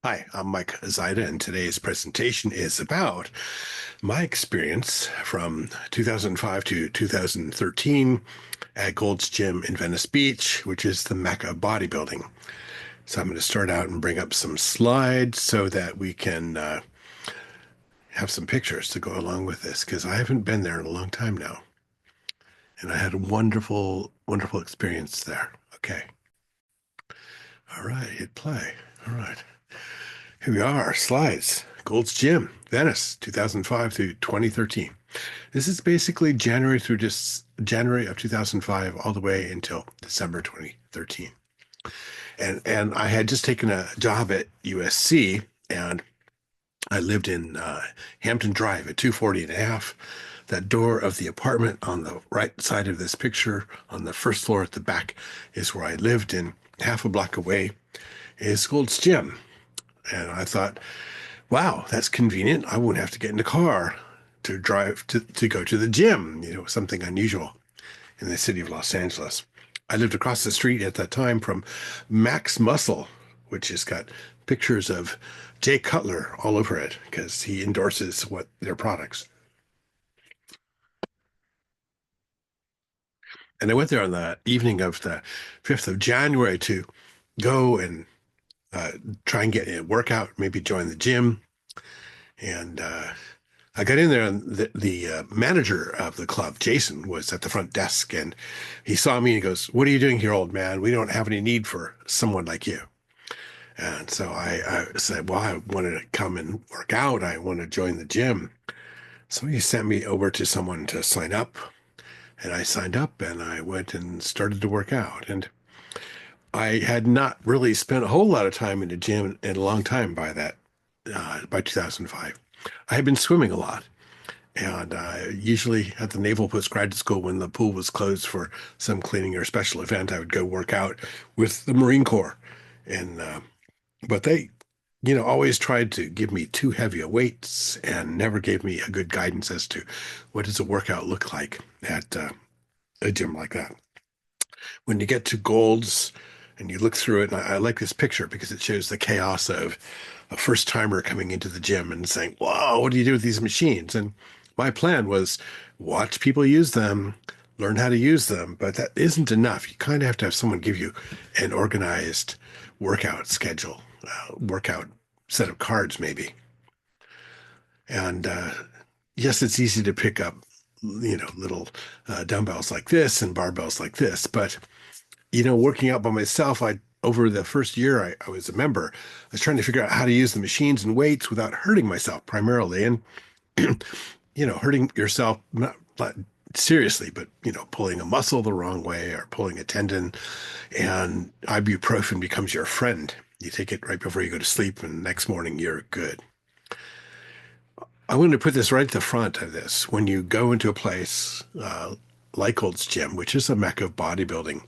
Hi, I'm Mike Zyda, and today's presentation is about my experience from 2005 to 2013 at Gold's Gym in Venice Beach, which is the mecca of bodybuilding. So I'm going to start out and bring up some slides so that we can have some pictures to go along with this, because I haven't been there in a long time now. And I had a wonderful, wonderful experience there. Okay. All right, hit play. All right. Here we are, slides. Gold's Gym, Venice, 2005 through 2013. This is basically January through just January of 2005 all the way until December 2013. And I had just taken a job at USC, and I lived in Hampton Drive at 240 and a half. That door of the apartment on the right side of this picture, on the first floor at the back, is where I lived. And half a block away is Gold's Gym. And I thought, wow, that's convenient. I won't have to get in the car to drive to go to the gym, something unusual in the city of Los Angeles. I lived across the street at that time from Max Muscle, which has got pictures of Jay Cutler all over it because he endorses their products. And I went there on the evening of the 5th of January to go and try and get a workout, maybe join the gym. And I got in there, and the manager of the club, Jason, was at the front desk, and he saw me and he goes, "What are you doing here, old man? We don't have any need for someone like you." And so I said, "Well, I wanted to come and work out. I want to join the gym." So he sent me over to someone to sign up, and I signed up and I went and started to work out. And I had not really spent a whole lot of time in the gym in a long time by 2005. I had been swimming a lot. And usually at the Naval Postgraduate School, when the pool was closed for some cleaning or special event, I would go work out with the Marine Corps. And but they, always tried to give me too heavy a weights and never gave me a good guidance as to what does a workout look like at a gym like that. When you get to Gold's and you look through it, and I like this picture because it shows the chaos of a first timer coming into the gym and saying, "Whoa, what do you do with these machines?" And my plan was watch people use them, learn how to use them, but that isn't enough. You kind of have to have someone give you an organized workout schedule, workout set of cards, maybe. And yes, it's easy to pick up, little dumbbells like this and barbells like this, but working out by myself, over the first year I was a member, I was trying to figure out how to use the machines and weights without hurting myself primarily. And hurting yourself, not seriously, but, pulling a muscle the wrong way or pulling a tendon, and ibuprofen becomes your friend. You take it right before you go to sleep, and the next morning you're good. I wanted to put this right at the front of this. When you go into a place like Gold's Gym, which is a mecca of bodybuilding,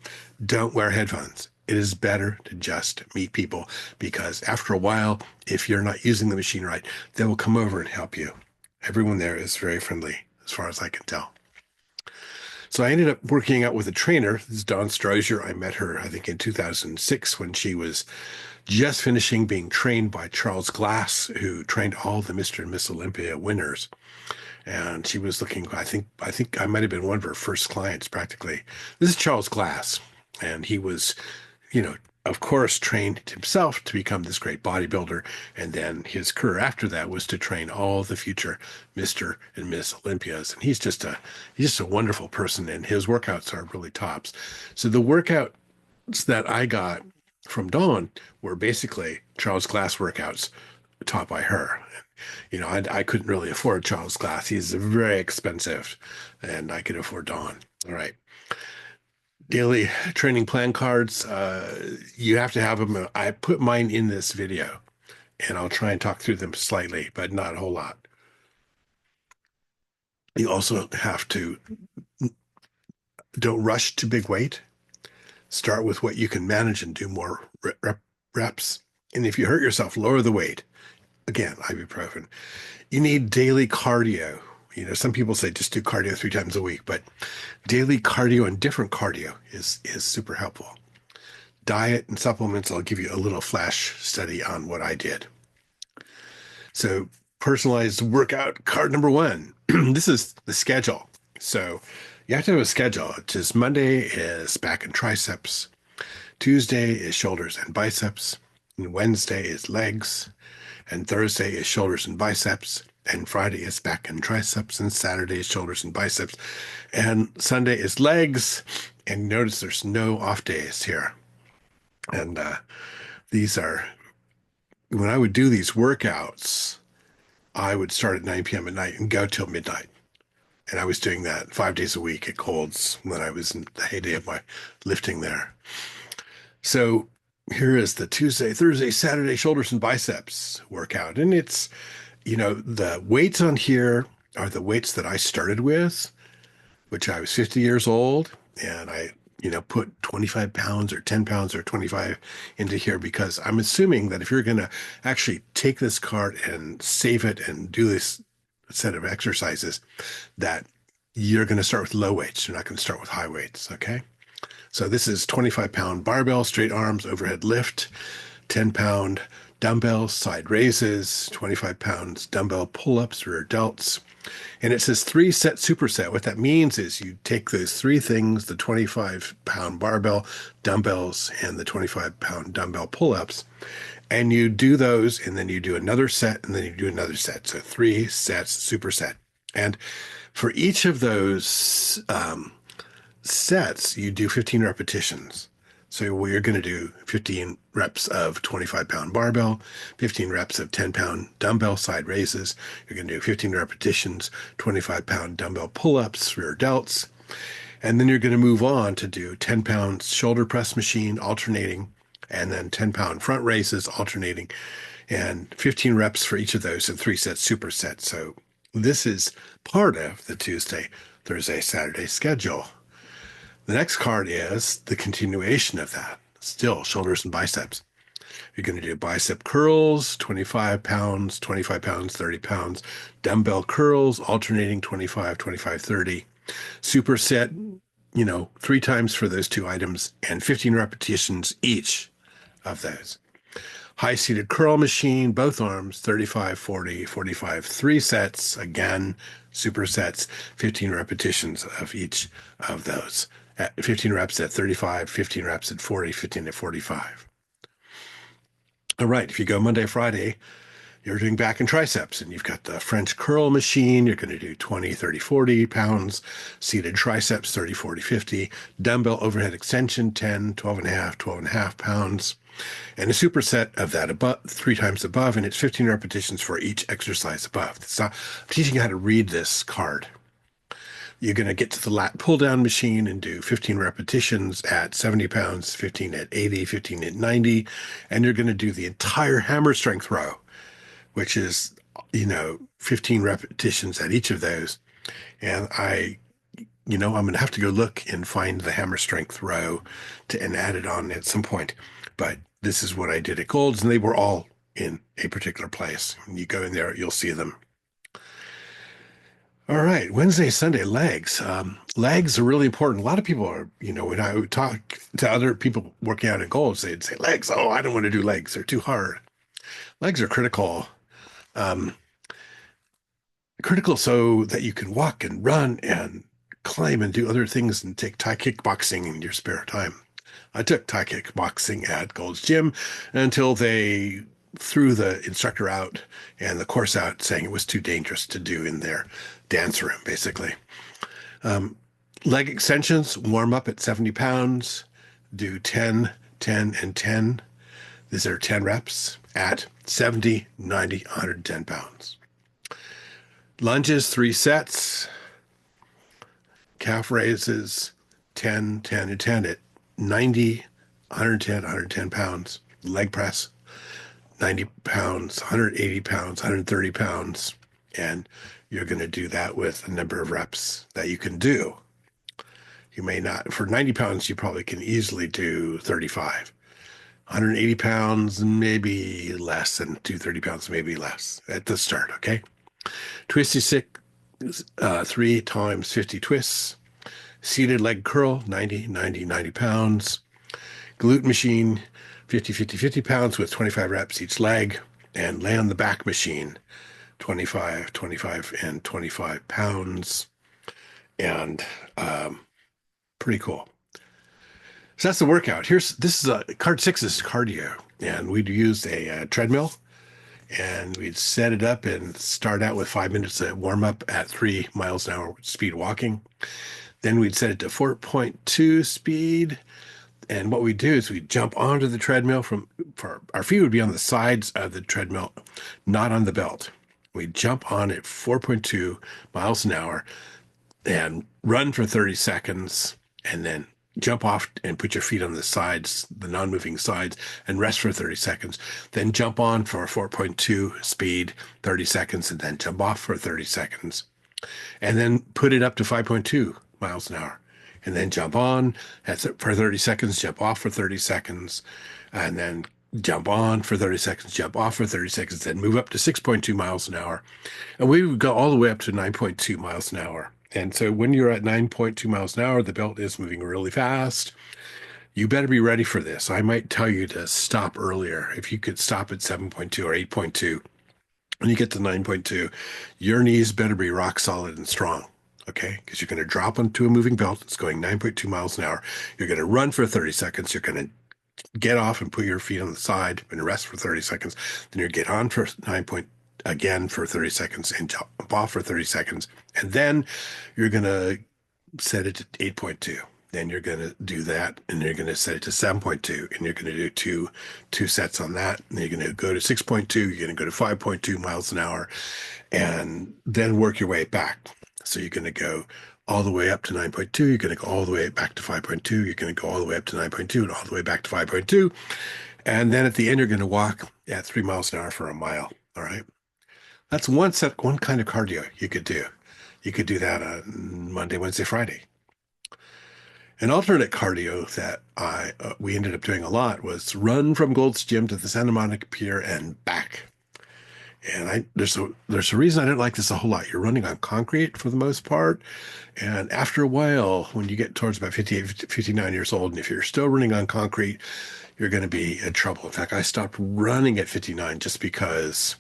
don't wear headphones. It is better to just meet people, because after a while, if you're not using the machine right, they will come over and help you. Everyone there is very friendly, as far as I can tell. So I ended up working out with a trainer. This is Dawn Strozier. I met her, I think, in 2006 when she was just finishing being trained by Charles Glass, who trained all the Mr. and Miss Olympia winners. And she was looking, I think I might have been one of her first clients practically. This is Charles Glass. And he was, of course, trained himself to become this great bodybuilder. And then his career after that was to train all the future Mr. and Miss Olympias. And he's just a wonderful person, and his workouts are really tops. So the workouts that I got from Dawn were basically Charles Glass workouts taught by her. I couldn't really afford Charles Glass. He's very expensive, and I could afford Dawn. All right. Daily training plan cards. You have to have them. I put mine in this video, and I'll try and talk through them slightly, but not a whole lot. You also have to don't rush to big weight. Start with what you can manage and do more reps. And if you hurt yourself, lower the weight. Again, ibuprofen. You need daily cardio. Some people say just do cardio 3 times a week, but daily cardio and different cardio is super helpful. diet and supplements, I'll give you a little flash study on what I did. So, personalized workout card number one. This is the schedule. So, you have to have a schedule. It's just Monday is back and triceps. Tuesday is shoulders and biceps. And Wednesday is legs. And Thursday is shoulders and biceps. And Friday is back and triceps. And Saturday is shoulders and biceps. And Sunday is legs. And notice there's no off days here. And these are, when I would do these workouts, I would start at 9 p.m. at night and go till midnight. And I was doing that 5 days a week at Gold's when I was in the heyday of my lifting there. So here is the Tuesday, Thursday, Saturday shoulders and biceps workout. And it's, the weights on here are the weights that I started with, which I was 50 years old. And I, put 25 pounds or 10 pounds or 25 into here because I'm assuming that if you're going to actually take this card and save it and do this set of exercises, that you're going to start with low weights. You're not going to start with high weights. Okay. So this is 25-pound barbell, straight arms, overhead lift, 10-pound dumbbells, side raises, 25 pounds dumbbell pull-ups, rear delts. And it says 3-set superset. What that means is you take those three things, the 25-pound barbell, dumbbells, and the 25-pound dumbbell pull-ups, and you do those, and then you do another set, and then you do another set. So 3 sets, superset. And for each of those sets, you do 15 repetitions. So you're going to do 15 reps of 25-pound barbell, 15 reps of 10-pound dumbbell side raises. You're going to do 15 repetitions, 25-pound dumbbell pull-ups, rear delts. And then you're going to move on to do 10-pound shoulder press machine alternating, and then 10-pound front raises alternating, and 15 reps for each of those and 3 sets superset. So this is part of the Tuesday, Thursday, Saturday schedule. The next card is the continuation of that. Still shoulders and biceps. You're going to do bicep curls, 25 pounds, 25 pounds, 30 pounds. Dumbbell curls, alternating 25, 25, 30. Superset, 3 times for those 2 items and 15 repetitions each of those. High seated curl machine, both arms, 35, 40, 45, 3 sets. Again, supersets, 15 repetitions of each of those. At 15 reps at 35, 15 reps at 40, 15 at 45. All right, if you go Monday, Friday, you're doing back and triceps, and you've got the French curl machine. You're going to do 20, 30, 40 pounds, seated triceps, 30, 40, 50, dumbbell overhead extension, 10, 12 and a half, 12 and a half pounds, and a superset of that above, 3 times above, and it's 15 repetitions for each exercise above. I'm teaching you how to read this card. You're going to get to the lat pull down machine and do 15 repetitions at 70 pounds, 15 at 80, 15 at 90. And you're going to do the entire hammer strength row, which is, 15 repetitions at each of those. And I'm going to have to go look and find the hammer strength row and add it on at some point. But this is what I did at Gold's, and they were all in a particular place. When you go in there, you'll see them. All right, Wednesday, Sunday, legs. Legs are really important. A lot of people are, when I would talk to other people working out at Gold's, they'd say, legs, oh, I don't want to do legs. They're too hard. Legs are critical. Critical so that you can walk and run and climb and do other things and take Thai kickboxing in your spare time. I took Thai kickboxing at Gold's Gym until they threw the instructor out and the course out, saying it was too dangerous to do in their dance room, basically. Leg extensions, warm up at 70 pounds, do 10, 10, and 10. These are 10 reps at 70, 90, 110 pounds. Lunges, 3 sets. Calf raises, 10, 10, and 10 at 90, 110, 110 pounds. Leg press, 90 pounds, 180 pounds, 130 pounds. And you're going to do that with a number of reps that you can do. You may not, for 90 pounds, you probably can easily do 35. 180 pounds, maybe less, and 230 pounds, maybe less at the start, okay? Twisty stick, 3 times 50 twists. Seated leg curl, 90, 90, 90 pounds. glute machine, 50, 50, 50 pounds with 25 reps each leg, and lay on the back machine, 25, 25, and 25 pounds. And pretty cool. So that's the workout. This is a card six is cardio, and we'd use a treadmill, and we'd set it up and start out with 5 minutes of warm up at 3 miles an hour speed walking. Then we'd set it to 4.2 speed. And what we do is we jump onto the treadmill for our feet would be on the sides of the treadmill, not on the belt. We jump on at 4.2 miles an hour and run for 30 seconds and then jump off and put your feet on the sides, the non-moving sides, and rest for 30 seconds. Then jump on for 4.2 speed, 30 seconds, and then jump off for 30 seconds. And then put it up to 5.2 miles an hour. And then jump on for 30 seconds, jump off for 30 seconds, and then jump on for 30 seconds, jump off for 30 seconds, then move up to 6.2 miles an hour. And we would go all the way up to 9.2 miles an hour. And so when you're at 9.2 miles an hour, the belt is moving really fast. You better be ready for this. I might tell you to stop earlier. If you could stop at 7.2 or 8.2, when you get to 9.2, your knees better be rock solid and strong. Okay, because you're going to drop onto a moving belt. It's going 9.2 miles an hour. You're going to run for 30 seconds. You're going to get off and put your feet on the side and rest for 30 seconds. Then you get on for 9 point again for 30 seconds and jump off for 30 seconds. And then you're going to set it to 8.2. Then you're going to do that, and you're going to set it to 7.2, and you're going to do two sets on that. And you're going to go to 6.2. You're going to go to 5.2 miles an hour, and then work your way back. So you're going to go all the way up to 9.2. You're going to go all the way back to 5.2. You're going to go all the way up to 9.2 and all the way back to 5.2. And then at the end, you're going to walk at 3 miles an hour for a mile. All right. That's one kind of cardio you could do. You could do that on Monday, Wednesday, Friday. An alternate cardio that we ended up doing a lot was run from Gold's Gym to the Santa Monica Pier and back. And there's a reason I didn't like this a whole lot. You're running on concrete for the most part. And after a while, when you get towards about 58, 59 years old, and if you're still running on concrete, you're going to be in trouble. In fact, I stopped running at 59 just because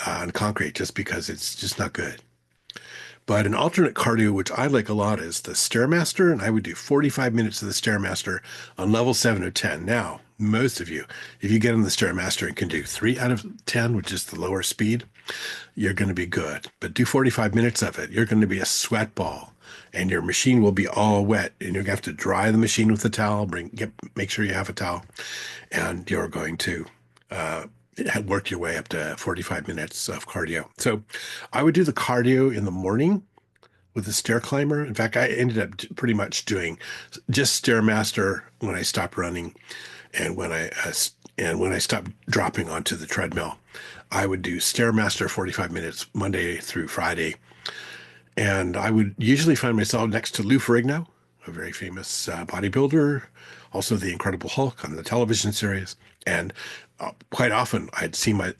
on concrete, just because it's just not good. But an alternate cardio, which I like a lot, is the Stairmaster, and I would do 45 minutes of the Stairmaster on level 7 of 10. Now, most of you, if you get on the Stairmaster and can do 3 out of 10, which is the lower speed, you're going to be good. But do 45 minutes of it. You're going to be a sweat ball, and your machine will be all wet, and you're going to have to dry the machine with a towel, make sure you have a towel, and you're going to work your way up to 45 minutes of cardio. So I would do the cardio in the morning with the stair climber. In fact, I ended up pretty much doing just Stairmaster when I stopped running, and when I stopped dropping onto the treadmill. I would do Stairmaster 45 minutes Monday through Friday, and I would usually find myself next to Lou Ferrigno, a very famous bodybuilder, also the Incredible Hulk on the television series, and quite often I'd see my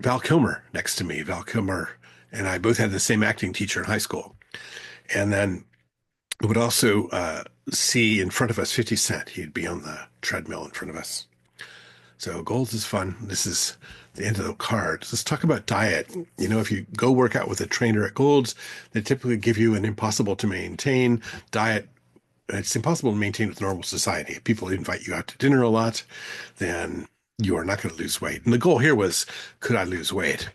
Val Kilmer next to me. Val Kilmer and I both had the same acting teacher in high school. And then I would also see in front of us 50 Cent. He'd be on the treadmill in front of us. So Gold's is fun. This is the end of the card. Let's talk about diet. You know, if you go work out with a trainer at Gold's, they typically give you an impossible to maintain diet. It's impossible to maintain with normal society. If people invite you out to dinner a lot, then you are not going to lose weight. And the goal here was, could I lose weight?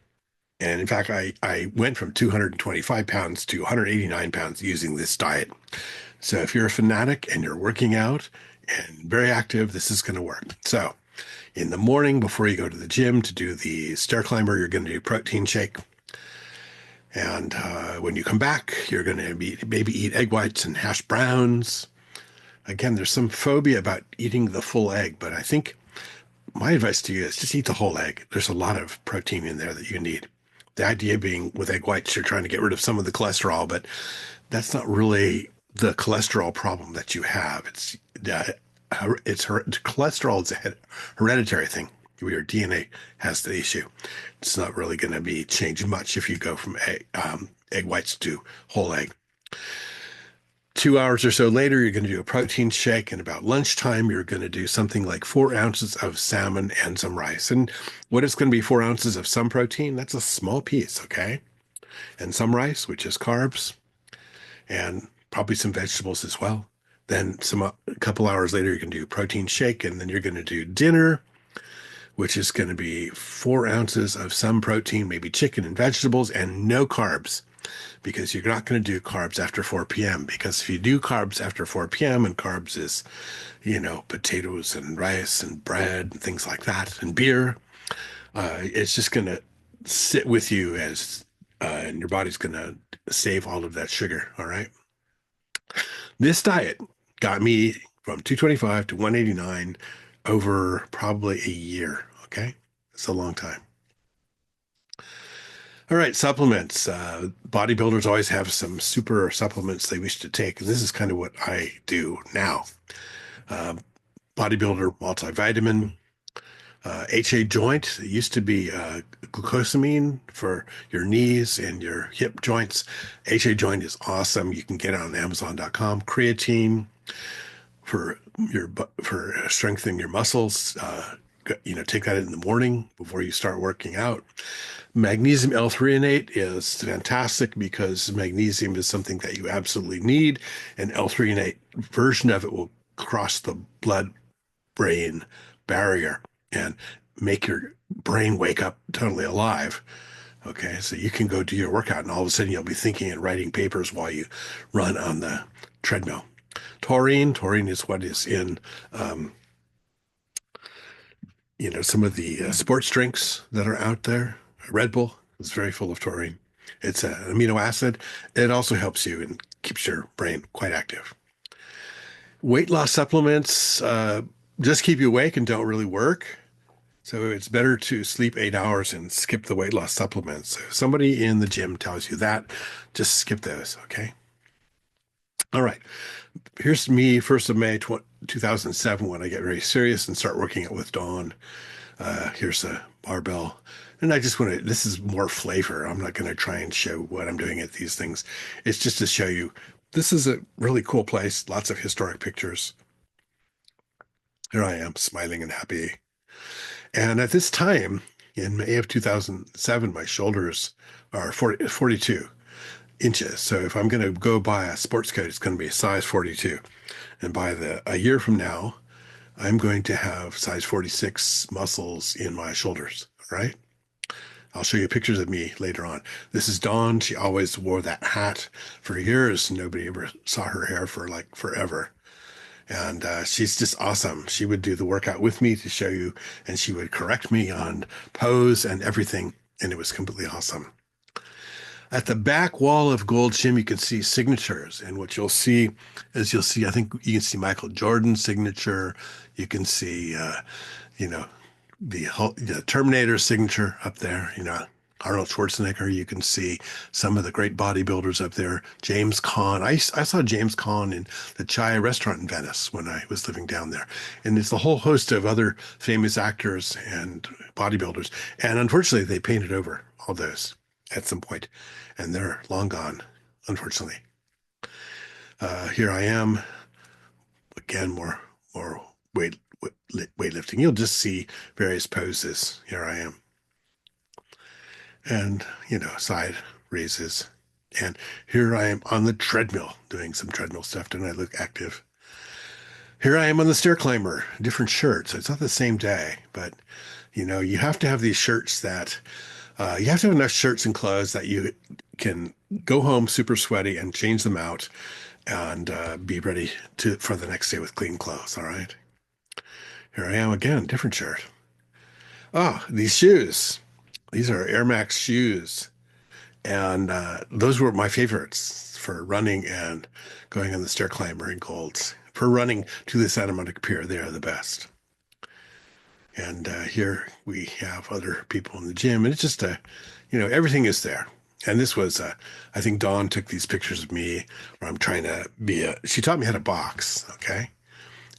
And in fact, I went from 225 pounds to 189 pounds using this diet. So if you're a fanatic and you're working out and very active, this is going to work. So in the morning, before you go to the gym to do the stair climber, you're going to do protein shake. And when you come back, you're going to maybe eat egg whites and hash browns. Again, there's some phobia about eating the full egg, but I think my advice to you is just eat the whole egg. There's a lot of protein in there that you need. The idea being with egg whites, you're trying to get rid of some of the cholesterol, but that's not really the cholesterol problem that you have. Cholesterol is a hereditary thing. Your DNA has the issue. It's not really going to be changed much if you go from egg whites to whole egg. 2 hours or so later, you're going to do a protein shake. And about lunchtime, you're going to do something like 4 ounces of salmon and some rice. And what is going to be 4 ounces of some protein? That's a small piece, okay? And some rice, which is carbs, and probably some vegetables as well. Then a couple hours later, you can do protein shake, and then you're going to do dinner, which is going to be 4 ounces of some protein, maybe chicken and vegetables, and no carbs, because you're not going to do carbs after 4 p.m. Because if you do carbs after 4 p.m., and carbs is, potatoes and rice and bread and things like that, and beer, it's just going to sit with you and your body's going to save all of that sugar. All right. This diet got me from 225 to 189 over probably a year. Okay. It's a long time. All right, supplements. Bodybuilders always have some super supplements they wish to take, and this is kind of what I do now. Uh, Bodybuilder multivitamin, HA joint. It used to be glucosamine for your knees and your hip joints. HA joint is awesome. You can get it on Amazon.com. Creatine for for strengthening your muscles. Take that in the morning before you start working out. Magnesium L-threonate is fantastic because magnesium is something that you absolutely need, and L-threonate version of it will cross the blood-brain barrier and make your brain wake up totally alive. Okay, so you can go do your workout, and all of a sudden you'll be thinking and writing papers while you run on the treadmill. Taurine is what is in some of the sports drinks that are out there. Red Bull is very full of taurine. It's an amino acid. It also helps you and keeps your brain quite active. Weight loss supplements just keep you awake and don't really work. So it's better to sleep 8 hours and skip the weight loss supplements. So if somebody in the gym tells you that, just skip those, okay? All right. Here's me, 1st of May 2007, when I get very serious and start working out with Dawn. Here's a barbell. And I just this is more flavor. I'm not going to try and show what I'm doing at these things. It's just to show you this is a really cool place. Lots of historic pictures. Here I am, smiling and happy. And at this time, in May of 2007, my shoulders are 42 inches. So if I'm going to go buy a sports coat, it's going to be a size 42. And by a year from now, I'm going to have size 46 muscles in my shoulders. All right. I'll show you pictures of me later on. This is Dawn. She always wore that hat for years. Nobody ever saw her hair for like forever. And she's just awesome. She would do the workout with me to show you, and she would correct me on pose and everything. And it was completely awesome. At the back wall of Gold's Gym, you can see signatures. And what you'll see is I think you can see Michael Jordan's signature. You can see, the Terminator signature up there, Arnold Schwarzenegger. You can see some of the great bodybuilders up there. James Caan. I saw James Caan in the Chai restaurant in Venice when I was living down there. And it's a whole host of other famous actors and bodybuilders. And unfortunately, they painted over all those at some point, and they're long gone, unfortunately. Here I am, again, more weightlifting. You'll just see various poses. Here I am. And, side raises. And here I am on the treadmill doing some treadmill stuff, and I look active. Here I am on the stair climber, different shirts. It's not the same day, but, you have to have these shirts that you have to have enough shirts and clothes that you can go home super sweaty and change them out and be ready for the next day with clean clothes. All right. Here I am again, different shirt. Oh, these shoes. These are Air Max shoes. And those were my favorites for running and going on the stair climber in Golds. For running to the Santa Monica Pier, they are the best. And here we have other people in the gym, and it's just everything is there. And this was, I think Dawn took these pictures of me where I'm trying to she taught me how to box. Okay.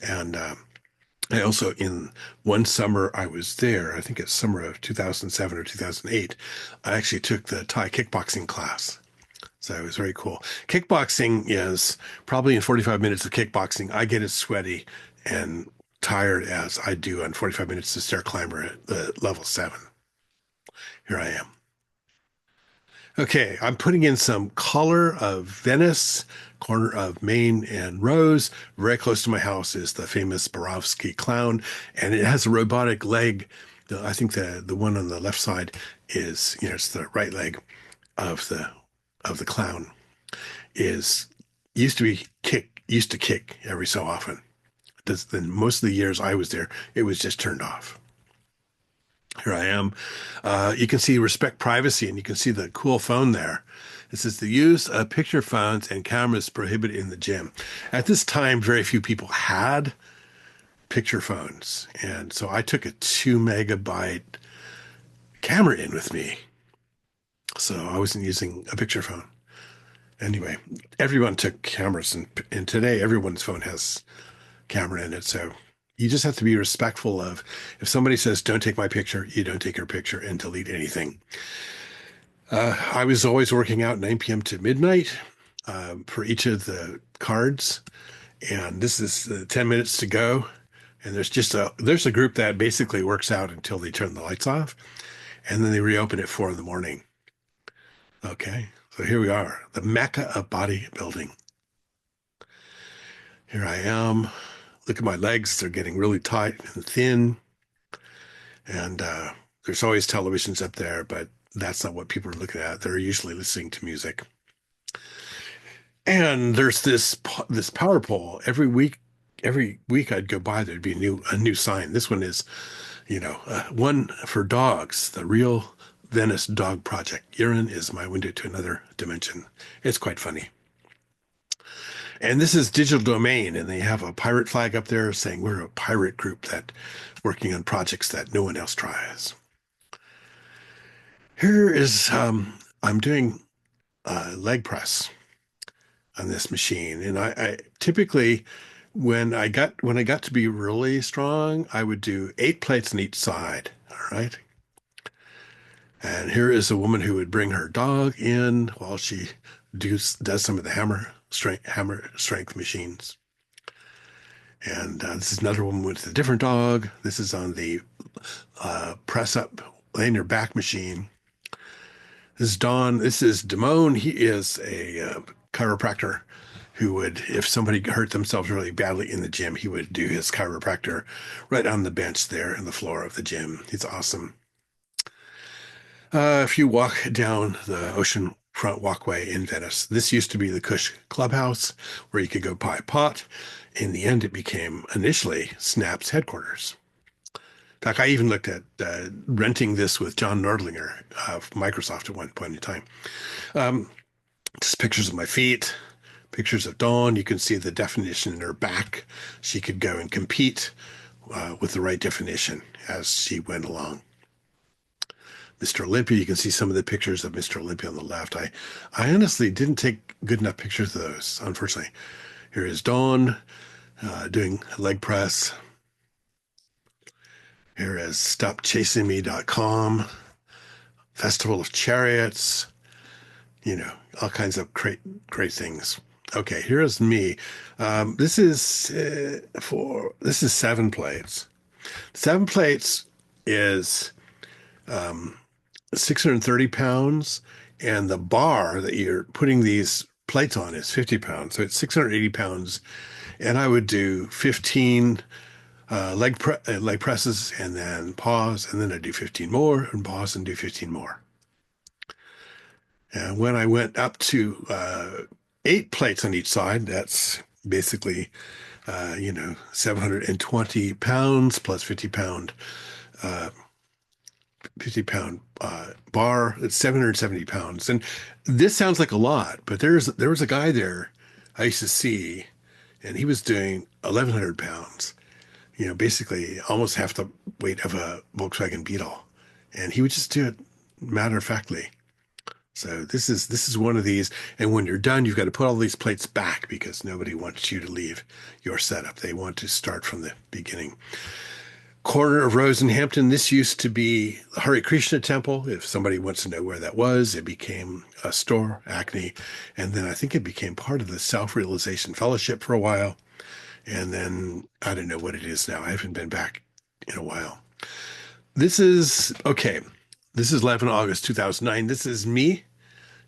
And I also, in one summer I was there, I think it's summer of 2007 or 2008, I actually took the Thai kickboxing class. So it was very cool. Kickboxing is probably in 45 minutes of kickboxing, I get as sweaty and tired as I do on 45 minutes of stair climber at the level 7. Here I am. Okay, I'm putting in some color of Venice, corner of Main and Rose. Very close to my house is the famous Borowski clown, and it has a robotic leg. I think the one on the left side is, it's the right leg of the clown is used to kick every so often. Then most of the years I was there, it was just turned off. Here I am. You can see respect privacy, and you can see the cool phone there. It says the use of picture phones and cameras prohibited in the gym. At this time, very few people had picture phones, and so I took a 2 megabyte camera in with me. So I wasn't using a picture phone. Anyway, everyone took cameras, and today everyone's phone has camera in it. So you just have to be respectful of if somebody says, don't take my picture, you don't take your picture and delete anything. I was always working out 9 p.m. to midnight for each of the cards. And this is 10 minutes to go. And there's a group that basically works out until they turn the lights off. And then they reopen at 4 in the morning. Okay. So here we are, the Mecca of bodybuilding. Here I am. Look at my legs. They're getting really tight and thin. And there's always televisions up there, but that's not what people are looking at. They're usually listening to music. And there's this power pole. Every week I'd go by, there'd be a new sign. This one is, one for dogs, the Real Venice Dog Project. Urine is my window to another dimension. It's quite funny. And this is Digital Domain, and they have a pirate flag up there saying we're a pirate group that working on projects that no one else tries. Here is I'm doing leg press on this machine, and I typically when I got to be really strong, I would do 8 plates on each side. All right. And here is a woman who would bring her dog in while she does some of the hammer strength machines. And this is another woman with a different dog. This is on the press up, laying your back machine. This is Don. This is Damone. He is a chiropractor who would, if somebody hurt themselves really badly in the gym, he would do his chiropractor right on the bench there in the floor of the gym. He's awesome. If you walk down the ocean front walkway in Venice, this used to be the Cush Clubhouse where you could go buy a pot. In the end, it became initially Snap's headquarters. In fact, I even looked at renting this with John Nordlinger of Microsoft at one point in time. Just pictures of my feet, pictures of Dawn. You can see the definition in her back. She could go and compete with the right definition as she went along. Mr. Olympia, you can see some of the pictures of Mr. Olympia on the left. I honestly didn't take good enough pictures of those, unfortunately. Here is Dawn doing leg press. Here is StopChasingMe.com, Festival of Chariots, all kinds of great things. Okay, here is me. This is 7 plates. 7 plates is 630 pounds, and the bar that you're putting these plates on is 50 pounds. So it's 680 pounds, and I would do 15 leg presses and then pause, and then I'd do 15 more and pause and do 15 more. And when I went up to 8 plates on each side, that's basically 720 pounds plus 50-pound bar. It's 770 pounds. And this sounds like a lot, but there was a guy there I used to see, and he was doing 1,100 pounds, basically almost half the weight of a Volkswagen Beetle. And he would just do it matter-of-factly. So this is one of these. And when you're done, you've got to put all these plates back because nobody wants you to leave your setup. They want to start from the beginning. corner of Rose and Hampton. This used to be the Hare Krishna Temple. If somebody wants to know where that was, it became a store, Acne. And then I think it became part of the Self-Realization Fellowship for a while. And then I don't know what it is now. I haven't been back in a while. This is okay. This is 11 August 2009. This is me.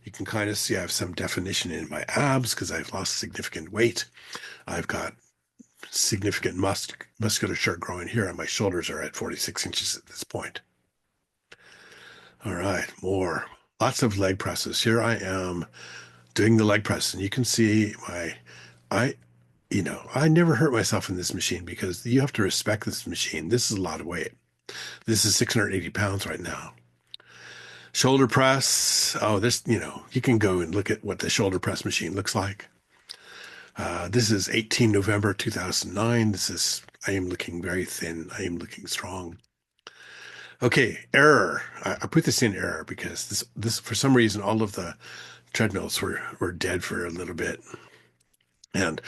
You can kind of see I have some definition in my abs because I've lost significant weight. I've got significant musculature growing here, and my shoulders are at 46 inches at this point. All right, more. Lots of leg presses. Here I am doing the leg press, and you can see I, I never hurt myself in this machine because you have to respect this machine. This is a lot of weight. This is 680 pounds right now. Shoulder press. Oh, you can go and look at what the shoulder press machine looks like. This is 18 November 2009. I am looking very thin. I am looking strong. Okay, error. I put this in error because this for some reason, all of the treadmills were dead for a little bit. And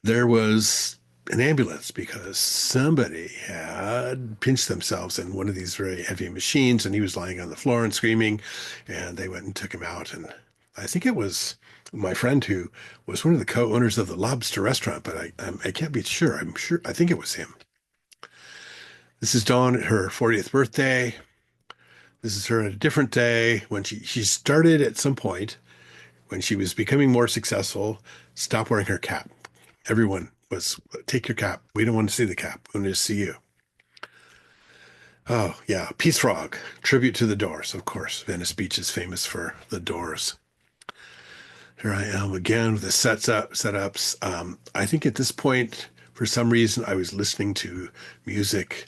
there was an ambulance because somebody had pinched themselves in one of these very heavy machines and he was lying on the floor and screaming, and they went and took him out. And I think it was my friend who was one of the co-owners of the Lobster restaurant, but I can't be sure. I think it was him. This is Dawn at her 40th birthday. This is her at a different day when she started at some point when she was becoming more successful, stop wearing her cap. Everyone was, take your cap. We don't want to see the cap. We want to see you. Oh, yeah. Peace Frog, tribute to the Doors, of course. Venice Beach is famous for the Doors. Here I am again with the setups. I think at this point, for some reason, I was listening to music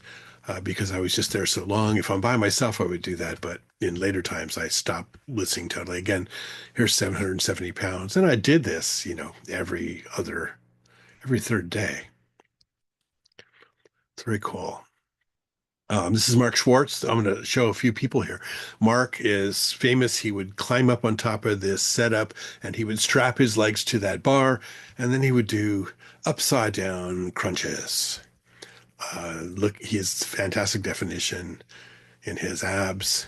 because I was just there so long. If I'm by myself, I would do that. But in later times, I stopped listening totally. Again, here's 770 pounds. And I did this, every third day. It's very cool. This is Mark Schwartz. I'm going to show a few people here. Mark is famous. He would climb up on top of this setup and he would strap his legs to that bar and then he would do upside down crunches. Look, he has fantastic definition in his abs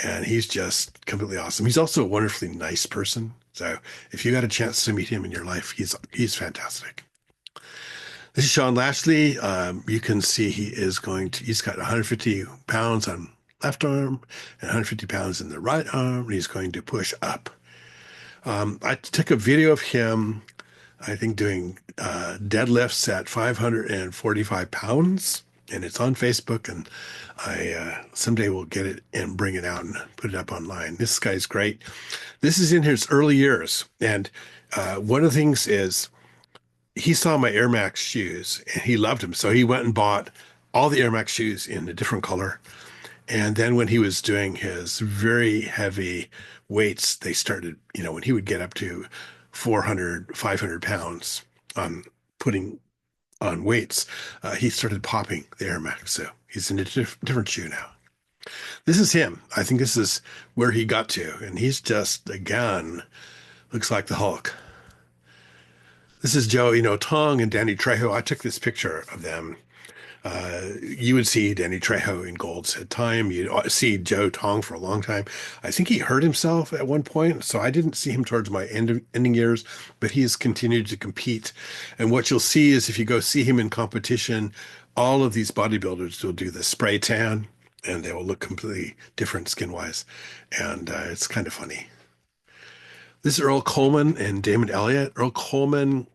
and he's just completely awesome. He's also a wonderfully nice person. So if you got a chance to meet him in your life, he's fantastic. This is Sean Lashley. You can see he's got 150 pounds on left arm and 150 pounds in the right arm. And he's going to push up. I took a video of him, I think, doing deadlifts at 545 pounds. And it's on Facebook. And I someday will get it and bring it out and put it up online. This guy's great. This is in his early years. And one of the things is, he saw my Air Max shoes and he loved them. So he went and bought all the Air Max shoes in a different color. And then when he was doing his very heavy weights, they started, when he would get up to 400, 500 pounds on putting on weights, he started popping the Air Max. So he's in a different shoe now. This is him. I think this is where he got to. And he's just, again, looks like the Hulk. This is Joe, Tong and Danny Trejo. I took this picture of them. You would see Danny Trejo in golds at time. You'd see Joe Tong for a long time. I think he hurt himself at one point, so I didn't see him towards my ending years, but he has continued to compete. And what you'll see is if you go see him in competition, all of these bodybuilders will do the spray tan, and they will look completely different skin-wise. And it's kind of funny. This is Earl Coleman and Damon Elliott. Earl Coleman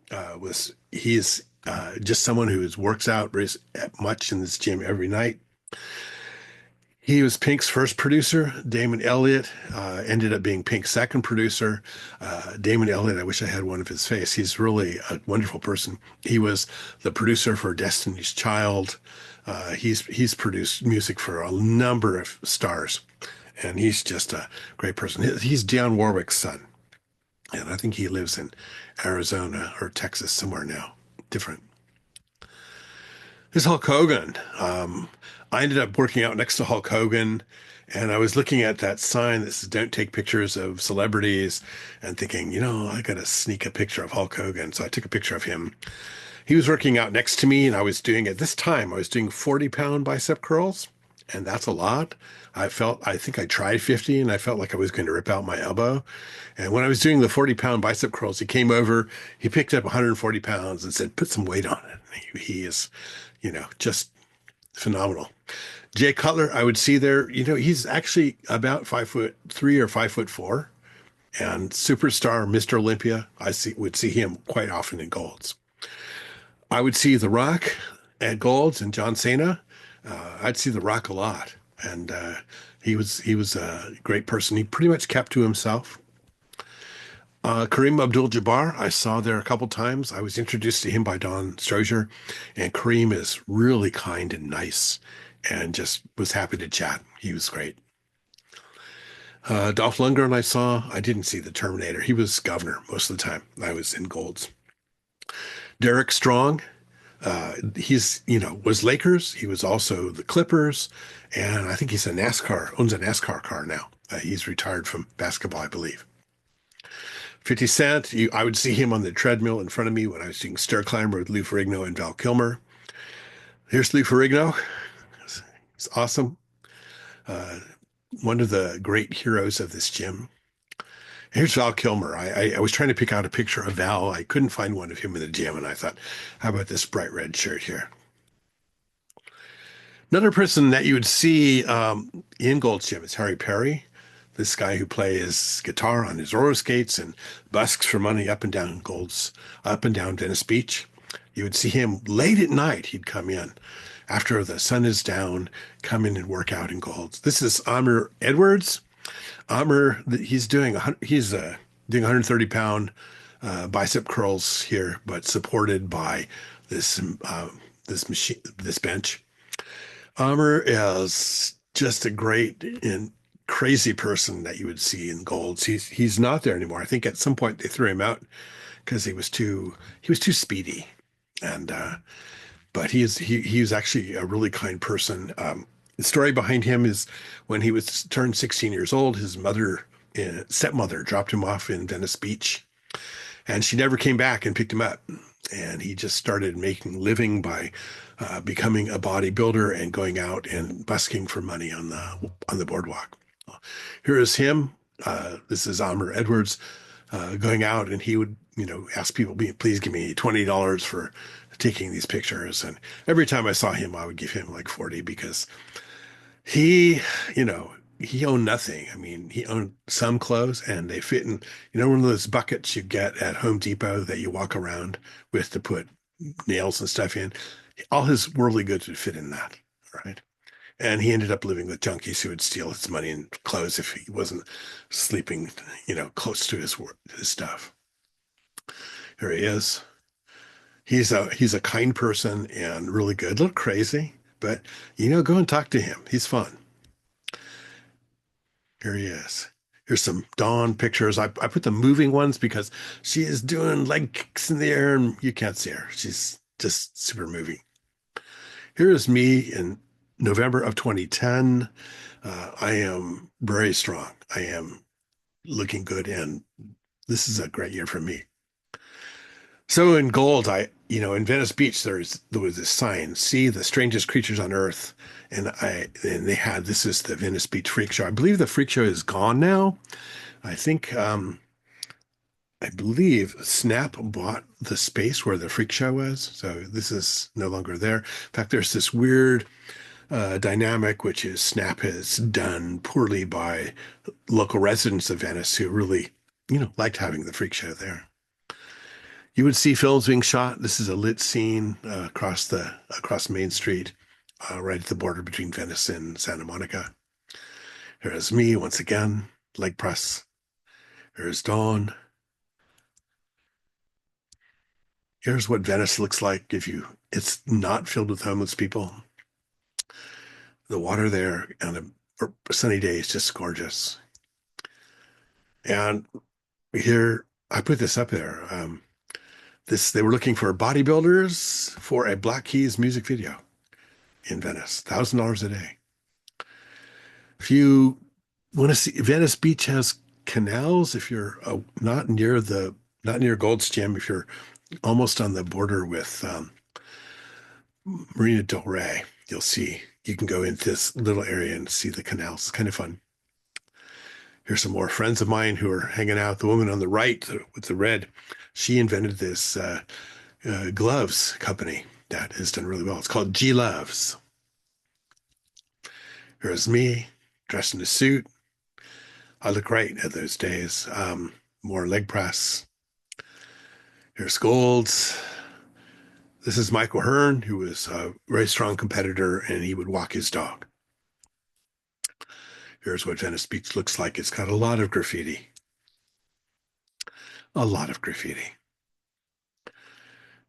he's just someone who works out much in this gym every night. He was Pink's first producer. Damon Elliott ended up being Pink's second producer. Damon Elliott, I wish I had one of his face. He's really a wonderful person. He was the producer for Destiny's Child. He's produced music for a number of stars, and he's just a great person. He's Dionne Warwick's son. And I think he lives in Arizona or Texas somewhere now. Different. This is Hulk Hogan. I ended up working out next to Hulk Hogan, and I was looking at that sign that says, "Don't take pictures of celebrities," and thinking, I got to sneak a picture of Hulk Hogan. So I took a picture of him. He was working out next to me, and I was doing at this time, I was doing 40-pound bicep curls, and that's a lot. I think I tried 50, and I felt like I was going to rip out my elbow. And when I was doing the 40-pound bicep curls, he came over, he picked up 140 pounds and said, put some weight on it. He is, just phenomenal. Jay Cutler, I would see there, he's actually about 5'3" or 5'4", and superstar Mr. Olympia. Would see him quite often in golds. I would see The Rock at Golds and John Cena. I'd see The Rock a lot, and he was a great person. He pretty much kept to himself. Kareem Abdul-Jabbar, I saw there a couple times. I was introduced to him by Don Strozier, and Kareem is really kind and nice, and just was happy to chat. He was great. Dolph Lundgren, I saw. I didn't see the Terminator. He was governor most of the time. I was in Golds. Derek Strong, was Lakers. He was also the Clippers, and I think owns a NASCAR car now. He's retired from basketball, I believe. 50 Cent, I would see him on the treadmill in front of me when I was doing Stair Climber with Lou Ferrigno and Val Kilmer. Here's Lou Ferrigno. He's awesome. Uh, One of the great heroes of this gym. Here's Val Kilmer. I was trying to pick out a picture of Val. I couldn't find one of him in the gym, and I thought, how about this bright red shirt here? Another person that you would see in Gold's Gym is Harry Perry, this guy who plays guitar on his roller skates and busks for money up and down Venice Beach. You would see him late at night. He'd come in after the sun is down, come in and work out in Gold's. This is Amr Edwards. Amr, doing 130-pound bicep curls here, but supported by this bench. Amr is just a great and crazy person that you would see in Golds. He's not there anymore. I think at some point they threw him out because he was too speedy, and but he was actually a really kind person. The story behind him is when he was turned 16 years old, his stepmother dropped him off in Venice Beach, and she never came back and picked him up. And he just started making living by becoming a bodybuilder and going out and busking for money on the boardwalk. Here is him. This is Amr Edwards going out, and he would ask people, please give me $20 for taking these pictures. And every time I saw him, I would give him like 40 because he, he owned nothing. I mean, he owned some clothes and they fit in, one of those buckets you get at Home Depot that you walk around with to put nails and stuff in. All his worldly goods would fit in that, right? And he ended up living with junkies who would steal his money and clothes if he wasn't sleeping, close to his stuff. Here he is. He's a kind person and really good. A little crazy, but go and talk to him. He's fun. Here he is. Here's some Dawn pictures. I put the moving ones because she is doing leg kicks in the air and you can't see her. She's just super moving. Here is me in November of 2010. I am very strong. I am looking good, and this is a great year for me. So in Gold, in Venice Beach, there was this sign, "See the strangest creatures on earth," and they had, this is the Venice Beach Freak Show. I believe the Freak Show is gone now. I think I believe Snap bought the space where the Freak Show was, so this is no longer there. In fact, there's this weird dynamic, which is Snap has done poorly by local residents of Venice who really, liked having the Freak Show there. You would see films being shot. This is a lit scene across Main Street, right at the border between Venice and Santa Monica. Here's me once again, leg press. Here's Dawn. Here's what Venice looks like it's not filled with homeless people. The water there on a sunny day is just gorgeous. And here, I put this up there. They were looking for bodybuilders for a Black Keys music video in Venice, $1,000 a day. If you want to see, Venice Beach has canals. If you're not near Gold's Gym, if you're almost on the border with Marina Del Rey. You'll see, you can go into this little area and see the canals. It's kind of fun. Here's some more friends of mine who are hanging out. The woman on the right with the red, she invented this gloves company that has done really well. It's called G Loves. Here's me dressed in a suit. I look great at those days. More leg press. Here's Golds. This is Michael Hearn, who was a very strong competitor, and he would walk his dog. Here's what Venice Beach looks like. It's got a lot of graffiti. A lot of graffiti.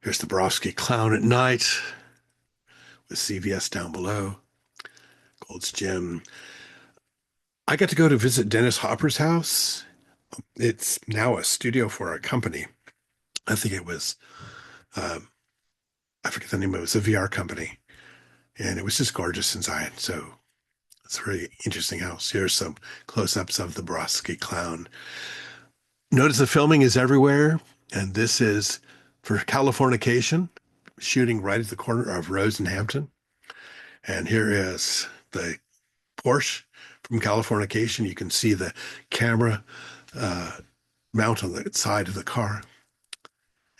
Here's the Borowski Clown at night with CVS down below. Gold's Gym. I got to go to visit Dennis Hopper's house. It's now a studio for a company. I think it was, I forget the name. It was a VR company. And it was just gorgeous inside. So it's a really interesting house. Here's some close-ups of the Borowski Clown. Notice the filming is everywhere. And this is for Californication, shooting right at the corner of Rose and Hampton. And here is the Porsche from Californication. You can see the camera mount on the side of the car.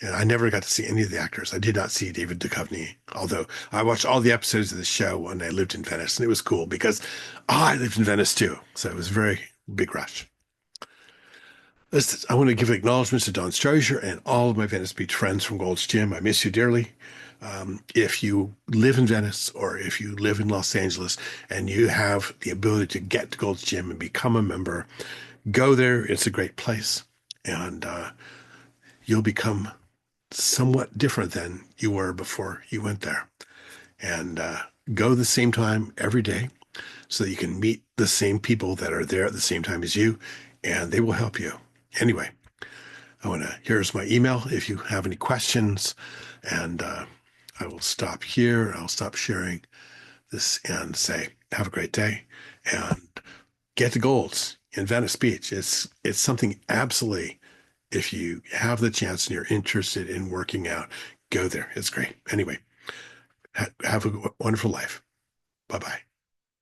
And I never got to see any of the actors. I did not see David Duchovny, although I watched all the episodes of the show when I lived in Venice, and it was cool because I lived in Venice too. So it was a very big rush. I want to give acknowledgments to Don Strozier and all of my Venice Beach friends from Gold's Gym. I miss you dearly. If you live in Venice or if you live in Los Angeles and you have the ability to get to Gold's Gym and become a member, go there. It's a great place. And you'll become somewhat different than you were before you went there. And go the same time every day so that you can meet the same people that are there at the same time as you, and they will help you. Anyway, here's my email if you have any questions, and I will stop here. I'll stop sharing this and say, have a great day and get to Gold's in Venice Beach. It's something absolutely, if you have the chance and you're interested in working out, go there. It's great. Anyway, have a wonderful life. Bye-bye.